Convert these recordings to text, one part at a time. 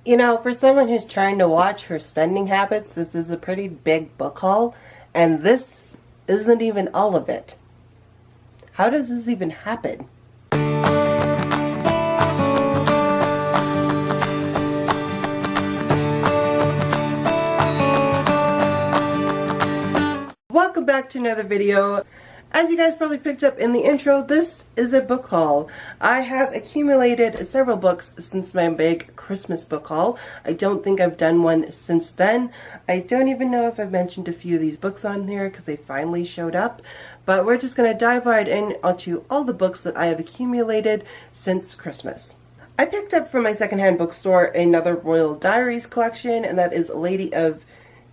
You know, for someone who's trying to watch her spending habits, this is a pretty big book haul, and this isn't even all of it. How does this even happen? Welcome back to another video. As you guys probably picked up in the intro, this is a book haul. I have accumulated several books since my big Christmas book haul. I don't think I've done one since then. I don't even know if I've mentioned a few of these books on here because they finally showed up. But we're just going to dive right in onto all the books that I have accumulated since Christmas. I picked up from my secondhand bookstore another Royal Diaries collection, and that is Lady of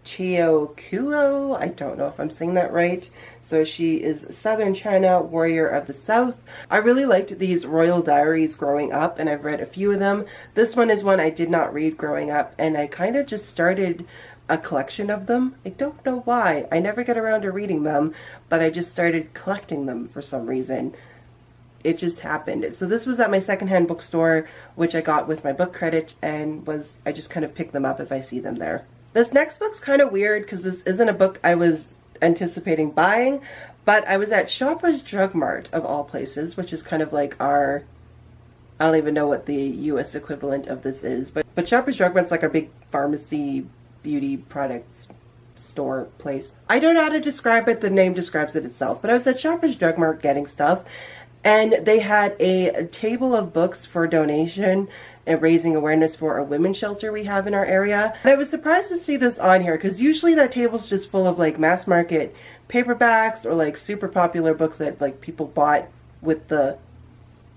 Chiokuo. I don't know if I'm saying that right. So she is Southern China, Warrior of the South. I really liked these Royal Diaries growing up, and I've read a few of them. This one is one I did not read growing up, and I kind of just started a collection of them. I don't know why. I never get around to reading them, but I just started collecting them for some reason. It just happened. So this was at my secondhand bookstore, which I got with my book credit, and I just kind of pick them up if I see them there. This next book's kind of weird because this isn't a book I was anticipating buying, but I was at Shoppers Drug Mart of all places, which is kind of like I don't even know what the US equivalent of this is, but Shoppers Drug Mart's like our big pharmacy beauty products store place. I don't know how to describe it, the name describes it itself, but I was at Shoppers Drug Mart getting stuff, and they had a table of books for donation and raising awareness for a women's shelter we have in our area. And I was surprised to see this on here because usually that table's just full of like mass market paperbacks or like super popular books that like people bought with the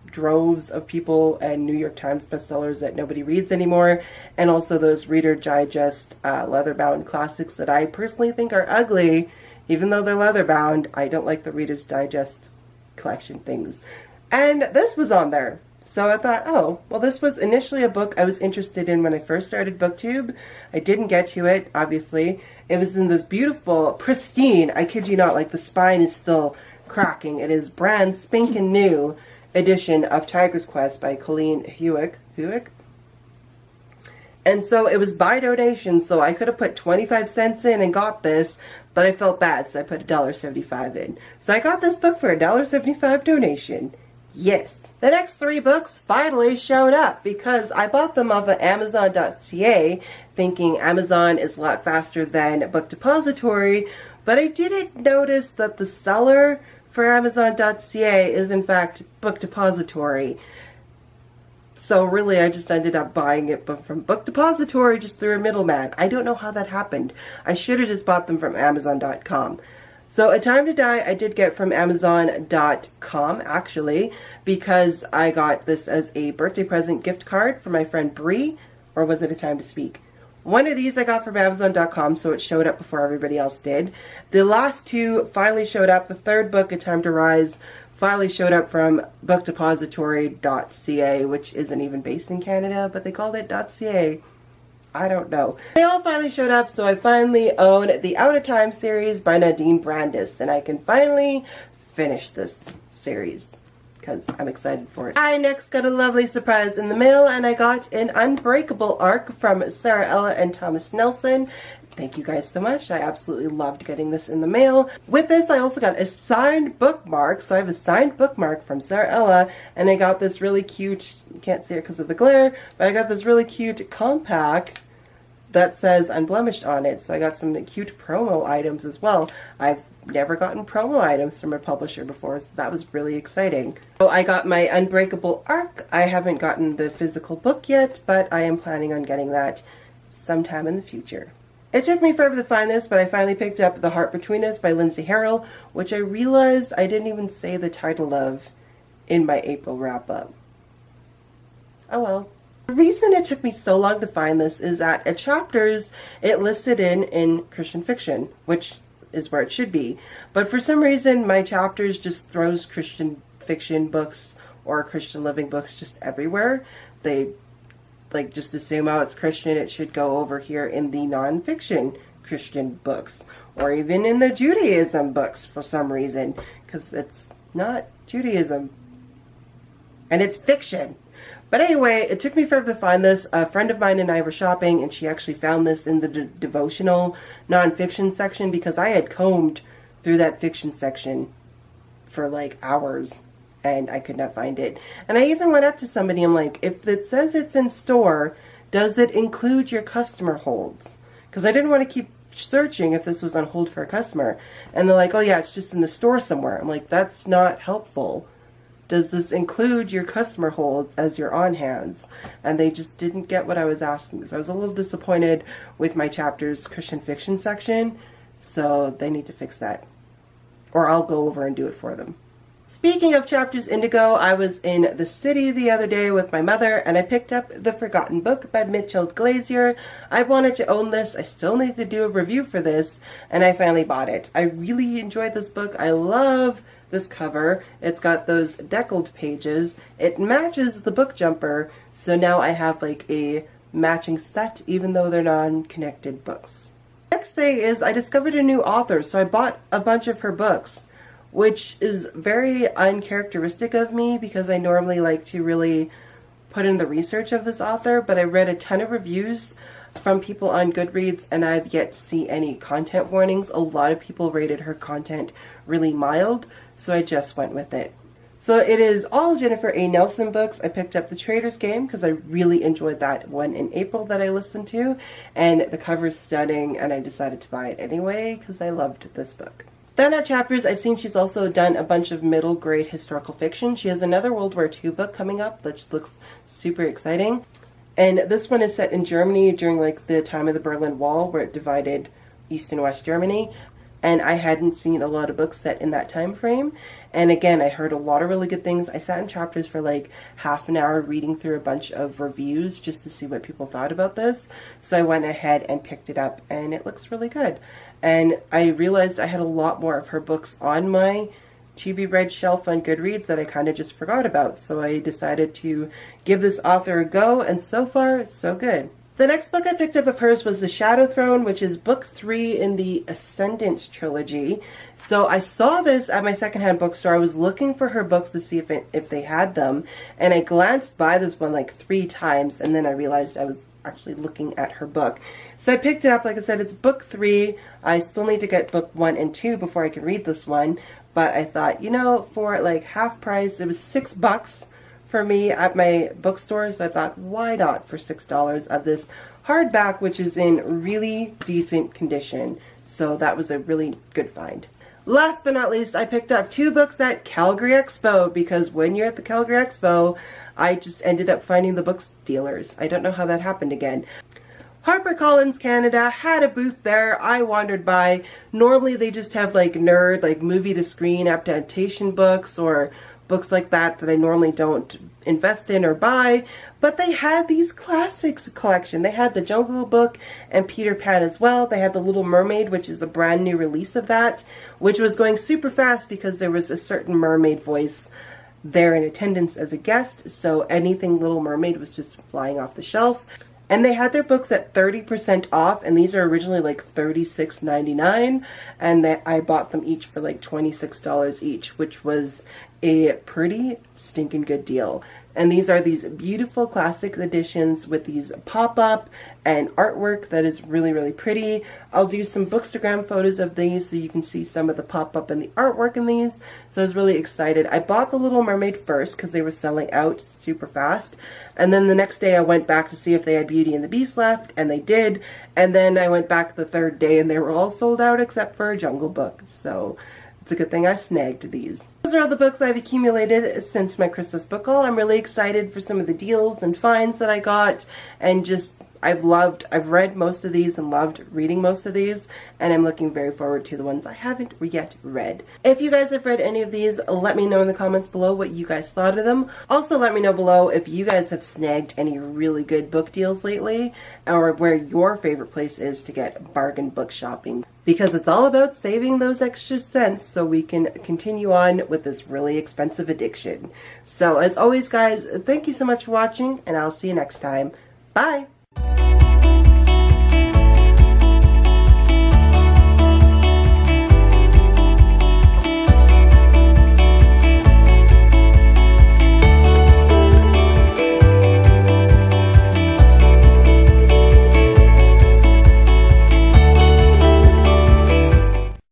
droves of people, and New York Times bestsellers that nobody reads anymore, and also those Reader Digest leather-bound classics that I personally think are ugly. Even though they're leather-bound, I don't like the Reader's Digest collection things. And this was on there. So I thought, oh, well, this was initially a book I was interested in when I first started BookTube. I didn't get to it, obviously. It was in this beautiful, pristine, I kid you not, like the spine is still cracking. It is brand spanking new edition of Tiger's Quest by Colleen Houck. And so it was by donation, so I could have put 25 cents in and got this, but I felt bad, so I put $1.75 in. So I got this book for $1.75 donation. Yes. The next three books finally showed up because I bought them off of Amazon.ca, thinking Amazon is a lot faster than Book Depository, but I didn't notice that the seller for Amazon.ca is in fact Book Depository. So really I just ended up buying it from Book Depository just through a middleman. I don't know how that happened. I should have just bought them from Amazon.com. So A Time to Die I did get from Amazon.com actually, because I got this as a birthday present gift card for my friend Bree, or was it A Time to Speak? One of these I got from Amazon.com, so it showed up before everybody else did. The last two finally showed up. The third book, A Time to Rise, finally showed up from bookdepository.ca, which isn't even based in Canada, but they called it .ca. I don't know. They all finally showed up, so I finally own the Out of Time series by Nadine Brandis, and I can finally finish this series because I'm excited for it. I next got a lovely surprise in the mail, and I got an Unbreakable arc from Sarah Ella and Thomas Nelson. Thank you guys so much. I absolutely loved getting this in the mail. With this, I also got a signed bookmark. So I have a signed bookmark from Sarah Ella, and I got this really cute, you can't see it because of the glare, but I got this really cute compact that says Unblemished on it. So I got some cute promo items as well. I've never gotten promo items from a publisher before, so that was really exciting. So I got my Unbreakable arc. I haven't gotten the physical book yet, but I am planning on getting that sometime in the future. It took me forever to find this, but I finally picked up The Heart Between Us by Lindsay Harrell, which I realized I didn't even say the title of in my April wrap-up. Oh well. The reason it took me so long to find this is that at Chapters, it listed in Christian fiction, which is where it should be. But for some reason, my Chapters just throws Christian fiction books or Christian living books just everywhere. They like just assume, oh, it's Christian, it should go over here in the non-fiction Christian books, or even in the Judaism books for some reason, because it's not Judaism, and it's fiction. But anyway, it took me forever to find this. A friend of mine and I were shopping, and she actually found this in the devotional nonfiction section, because I had combed through that fiction section for like hours and I could not find it. And I even went up to somebody, I'm like, if it says it's in store, does it include your customer holds? Because I didn't want to keep searching if this was on hold for a customer. And they're like, oh yeah, it's just in the store somewhere. I'm like, that's not helpful. Does this include your customer holds as your on hands? And they just didn't get what I was asking. So I was a little disappointed with my chapters Christian fiction section. So they need to fix that. Or I'll go over and do it for them. Speaking of Chapters Indigo, I was in the city the other day with my mother and I picked up The Forgotten Book by Mitchell Glazier. I wanted to own this. I still need to do a review for this, and I finally bought it. I really enjoyed this book. I love this cover. It's got those deckled pages. It matches the book jumper, so now I have like a matching set even though they're non-connected books. Next thing is I discovered a new author, so I bought a bunch of her books, which is very uncharacteristic of me because I normally like to really put in the research of this author, but I read a ton of reviews from people on Goodreads and I've yet to see any content warnings. A lot of people rated her content really mild, so I just went with it. So it is all Jennifer A. Nelson books. I picked up The Traitor's Game because I really enjoyed that one in April that I listened to, and the cover is stunning and I decided to buy it anyway because I loved this book. Then at Chapters, I've seen she's also done a bunch of middle grade historical fiction. She has another World War II book coming up that looks super exciting. And this one is set in Germany during like the time of the Berlin Wall, where it divided East and West Germany. And I hadn't seen a lot of books set in that time frame. And again, I heard a lot of really good things. I sat in Chapters for like half an hour reading through a bunch of reviews just to see what people thought about this. So I went ahead and picked it up and it looks really good. And I realized I had a lot more of her books on my to-be-read shelf on Goodreads that I kind of just forgot about. So I decided to give this author a go, and so far, so good. The next book I picked up of hers was The Shadow Throne, which is book 3 in the Ascendant trilogy. So I saw this at my secondhand bookstore. I was looking for her books to see if they had them, and I glanced by this one like 3 times, and then I realized I was actually looking at her book. So I picked it up. Like I said, it's book 3. I still need to get book 1 and 2 before I can read this one, but I thought, you know, for like half price, it was $6 for me at my bookstore, so I thought, why not for $6 of this hardback, which is in really decent condition. So that was a really good find. Last but not least, I picked up 2 books at Calgary Expo, because when you're at the Calgary Expo, I just ended up finding the book dealers. I don't know how that happened again. HarperCollins Canada had a booth there. I wandered by. Normally they just have like nerd, like movie to screen adaptation books or books like that I normally don't invest in or buy, but they had these classics collection. They had the Jungle Book and Peter Pan as well. They had the Little Mermaid, which is a brand new release of that, which was going super fast because there was a certain mermaid voice there in attendance as a guest, so anything Little Mermaid was just flying off the shelf. And they had their books at 30% off, and these are originally like $36.99, and I bought them each for like $26 each, which was a pretty stinking good deal. And these are these beautiful classic editions with these pop-up and artwork that is really, really pretty. I'll do some Bookstagram photos of these so you can see some of the pop-up and the artwork in these. So I was really excited. I bought the Little Mermaid first because they were selling out super fast. And then the next day I went back to see if they had Beauty and the Beast left, and they did. And then I went back the third day and they were all sold out except for Jungle Book. So it's a good thing I snagged these. Those are all the books I've accumulated since my Christmas book haul. I'm really excited for some of the deals and finds that I got, and just I've read most of these and loved reading most of these, and I'm looking very forward to the ones I haven't yet read. If you guys have read any of these, let me know in the comments below what you guys thought of them. Also, let me know below if you guys have snagged any really good book deals lately, or where your favorite place is to get bargain book shopping, because it's all about saving those extra cents so we can continue on with this really expensive addiction. So as always, guys, thank you so much for watching, and I'll see you next time. Bye!